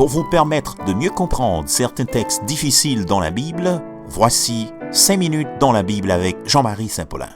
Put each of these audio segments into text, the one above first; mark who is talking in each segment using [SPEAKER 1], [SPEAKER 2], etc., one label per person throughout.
[SPEAKER 1] Pour vous permettre de mieux comprendre certains textes difficiles dans la Bible, voici 5 minutes dans la Bible avec Jean-Marie Saint-Paulin.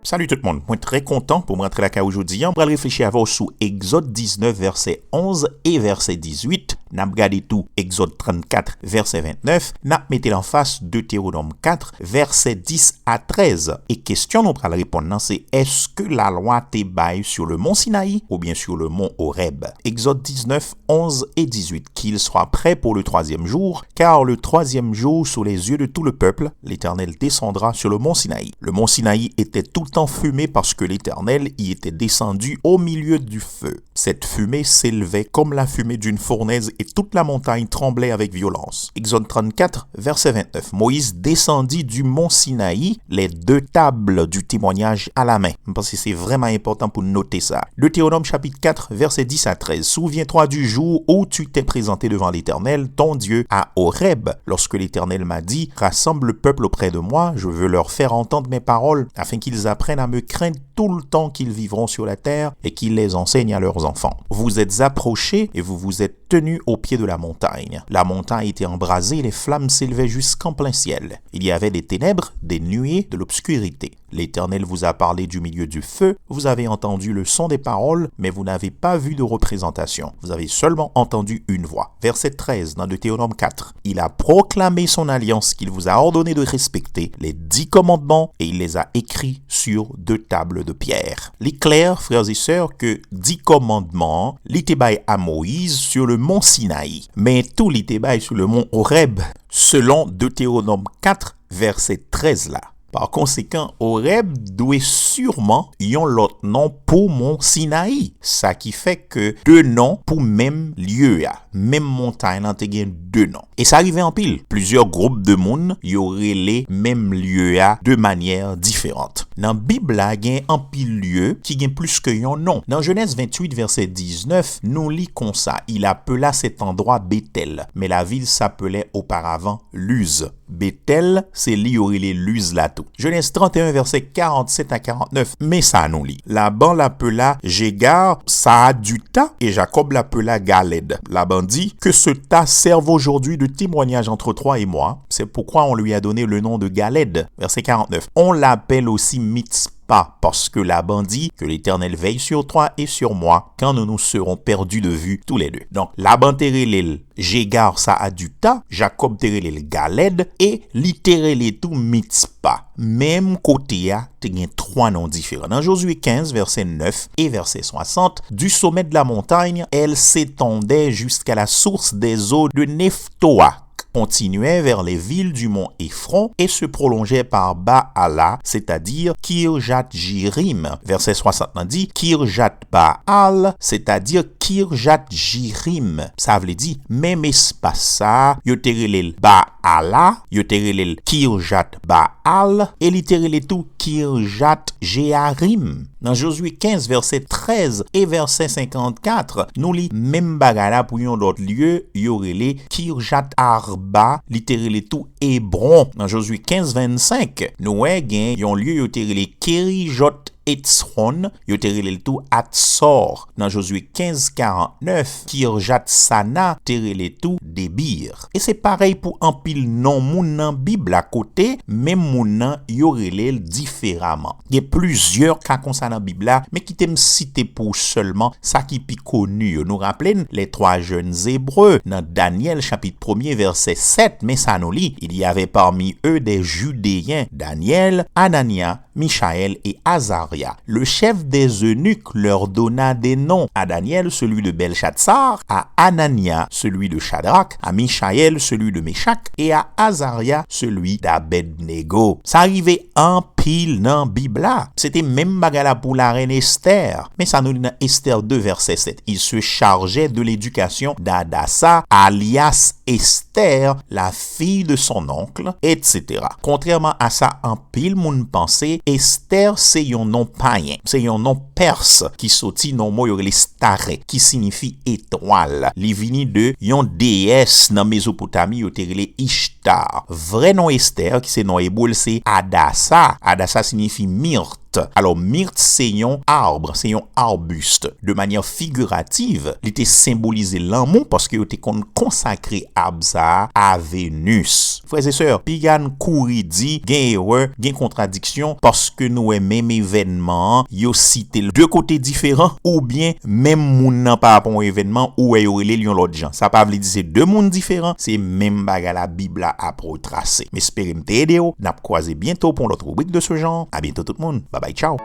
[SPEAKER 1] Salut tout le monde, moi très content pour me rentrer la cas aujourd'hui. On va réfléchir à vous sous Exode 19 verset 11 et verset 18. N'a regardé tout Exode 34 verset 29. N'a mettez en face Deutéronome 4 verset 10 à 13. Et question nous pral répondre c'est est-ce que la loi t'est baille sur le mont Sinaï ou bien sur le mont Horeb? Exode 19 11 et 18. Qu'il soit prêt pour le troisième jour, car le troisième jour sous les yeux de tout le peuple, l'Éternel descendra sur le mont Sinaï. Le mont Sinaï était tout le temps fumé parce que l'Éternel y était descendu au milieu du feu. Cette fumée s'élevait comme la fumée d'une fournaise et toute la montagne tremblait avec violence. Exode 34, verset 29. Moïse descendit du mont Sinaï, les 2 tables du témoignage à la main. Parce que c'est vraiment important pour noter ça. Deutéronome chapitre 4, verset 10 à 13. Souviens-toi du jour où tu t'es présenté devant l'Éternel, ton Dieu, à Horeb, lorsque l'Éternel m'a dit, rassemble le peuple auprès de moi, je veux leur faire entendre mes paroles, afin qu'ils apprennent à me craindre tout le temps qu'ils vivront sur la terre et qu'ils les enseignent à leurs enfants. Vous êtes approchés et vous vous êtes tenus au pied de la montagne. La montagne était embrasée et les flammes s'élevaient jusqu'en plein ciel. Il y avait des ténèbres, des nuées, de l'obscurité. L'Éternel vous a parlé du milieu du feu, vous avez entendu le son des paroles, mais vous n'avez pas vu de représentation. Vous avez seulement entendu une voix. Verset 13 dans Deutéronome 4. Il a proclamé son alliance qu'il vous a ordonné de respecter, les 10 commandements, et il les a écrits sur 2 tables de pierre. Il est clair, frères et sœurs, que 10 commandements, l'Itébaï à Moïse sur le mont Sinaï, mais tout l'Itébaï sur le mont Horeb, selon Deutéronome 4, verset 13 là. Par conséquent, Horeb doit sûrement yon l'autre nom pour mont Sinaï. Ça qui fait que 2 noms pour même lieu, même montagne, nan te gen 2 noms. Et ça arrivait en pile. Plusieurs groupes de monde y auraient les mêmes lieux de manière différente. Dans la Bible, il y a un pile lieu qui gagne plus que yon nom. Dans Genèse 28, verset 19, nous lit comme ça. Il appela cet endroit Bethel, mais la ville s'appelait auparavant Luz. Bethel, c'est li aurait les Luz là tout. Genèse 31, verset 47 à 49, mais ça nous lit. Laban l'appela Jégar, Saaduta, et Jacob l'appela Galed. Laban dit que ce tas serve aujourd'hui de témoignage entre toi et moi. C'est pourquoi on lui a donné le nom de Galed. Verset 49. On l'appelle aussi Mitzpah, parce que Laban dit que l'Éternel veille sur toi et sur moi quand nous nous serons perdus de vue tous les deux. Donc, Laban terelel Jégar Saaduta, Jacob terelel Galed, et littéralement tout Mitzpah. Même côté tu as 3 noms différents. Dans Josué 15, verset 9 et verset 60, du sommet de la montagne, elle s'étendait jusqu'à la source des eaux de Nephtoah, continuait vers les villes du mont Ephron et se prolongeait par Baala, c'est-à-dire Kirjat-Jirim. Verset 60 dit Kirjat-Baal, c'est-à-dire Kirjat-Jirim. Ça veut dire même espace ça, yo terelel Baala, yo terelel Kirjat-Baal et littéralement tout Kirjat-Jearim. Dans Josué 15, verset 13 et verset 54, nous lit même bagala pour yon d'autres lieux, yorele Kirjat Arba, littéralement tout Hébron. Dans Josué 15, 25, nous gen yon lieu yoterele Kerijot Etzron, yoterele tout Atsor. Dans Josué 15, 49, Kirjat Sana, terele tout Débir. Et c'est pareil pour un pile non moun nan Bible à côté, même moun nan yorele différemment. Il y a plusieurs cas comme ça dans Bible là, mais qui t'aime citer pour seulement ça qui pi connu. Nous rappelons les 3 jeunes Hébreux dans Daniel chapitre 1er verset 7, mais ça nous lit, il y avait parmi eux des Judéens, Daniel, Anania, Michaël et Azaria. Le chef des eunuques leur donna des noms. À Daniel, celui de Belchatsar, à Anania, celui de Shadrach, à Michaël, celui de Meshach, et à Azaria, celui d'Abednego. Ça arrivait en pile dans Bible. C'était même bagala pour la reine Esther. Mais ça nous dit dans Esther 2, verset 7. Il se chargeait de l'éducation d'Adassa, alias Esther, la fille de son oncle, etc. Contrairement à ça, en pile, moun pensait, Esther, c'est un nom païen. C'est un nom perse qui sorti non mot yorele stare, qui signifie étoile. Li vini de yon déesse dans Mésopotamie yoterele Ishtar. Vrai nom Esther, qui c'est nom hébreu, c'est Adassa. Adassa signifie myrte. myrte. Alors, myrte, c'est un arbre, c'est un arbuste. De manière figurative, il était symbolisé l'amour parce qu'il était consacré arbre ça à Vénus. Frères et sœurs, pigan kouri dit, gen erreur, gen contradiction parce que nous même événement, yo cité deux côtés différents ou bien même moun nan par rapport au événement ou yo relé lion l'autre gens. Ça pas veut dire c'est deux mondes différents, c'est même bagarre la Bible a retracé. Mais espérez me t'aider, n'a croiser bientôt pour notre rubrique de ce genre. À bientôt tout le monde. Bye bye, ciao.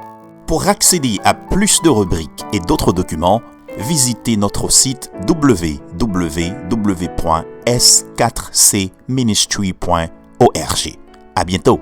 [SPEAKER 1] Pour accéder à plus de rubriques et d'autres documents, visitez notre site www.s4cministry.org. À bientôt.